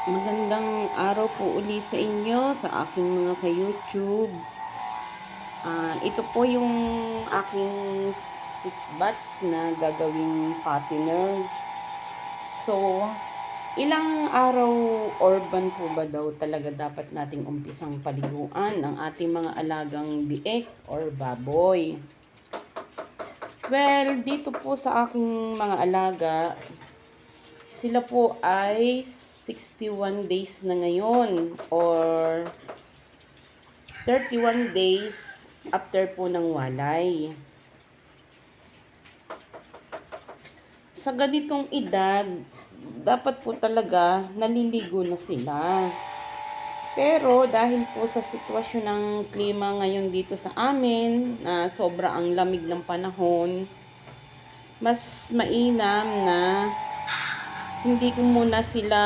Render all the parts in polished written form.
Magandang araw po uli sa inyo, sa aking mga ka-YouTube. Ito po yung aking 6 batch na gagawing patiner. So, ilang araw or ban po ba daw talaga dapat nating umpisang paliguan ang ating mga alagang biek or baboy? Well, dito po sa aking mga alaga, sila po ay 61 days na ngayon or 31 days after po ng walay. Sa ganitong edad, dapat po talaga naliligo na sila. Pero dahil po sa sitwasyon ng klima ngayon dito sa amin, na sobra ang lamig ng panahon, mas mainam na hindi ko muna sila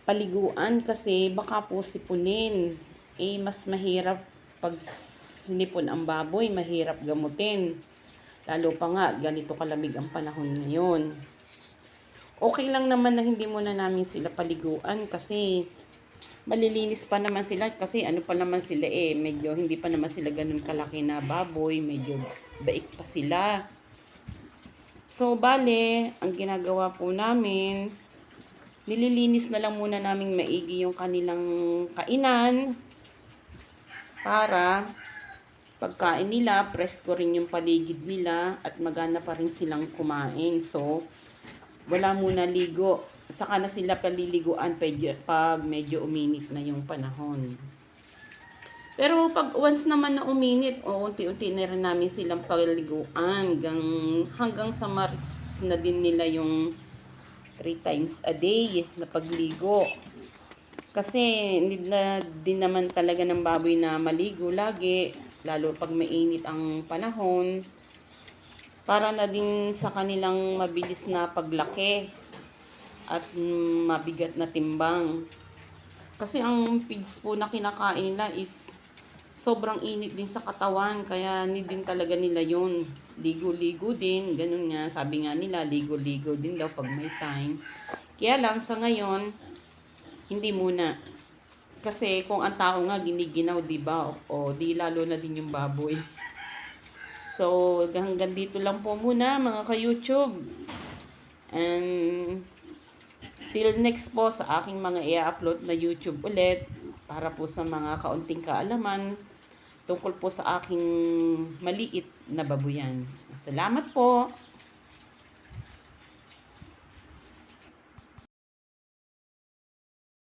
paliguan kasi baka po sipunin. Mas mahirap pag sinipon ang baboy, mahirap gamutin. Lalo pa nga, ganito kalamig ang panahon ngayon. Okay lang naman na hindi muna namin sila paliguan kasi malilinis pa naman sila kasi ano pa naman sila medyo hindi pa naman sila ganun kalaki na baboy, medyo baik pa sila. So, bale, ang ginagawa po namin, nililinis na lang muna namin maigi yung kanilang kainan para pagkain nila, presko rin yung paligid nila at magana pa rin silang kumain. So, wala muna ligo. Saka na sila paliliguan pag medyo uminit na yung panahon. Pero pag once naman na uminit, unti-unti na rin namin silang paliguan hanggang sa ma-reach na din nila yung 3 times a day na pagligo. Kasi need na din naman talaga ng baboy na maligo lagi, lalo pag mainit ang panahon, para na din sa kanilang mabilis na paglaki at mabigat na timbang. Kasi ang feeds po na kinakain nila is sobrang init din sa katawan, kaya need din talaga nila yun. Ligo-ligo din, ganun nga, sabi nga nila, ligo-ligo din daw pag may time. Kaya lang sa ngayon, hindi muna. Kasi kung ang tao nga giniginaw, di ba? O di lalo na din yung baboy. So, hanggang dito lang po muna mga ka-YouTube. And till next po sa aking mga i-upload na YouTube ulit para po sa mga kaunting kaalaman tungkol po sa aking maliit na babuyan. Salamat po!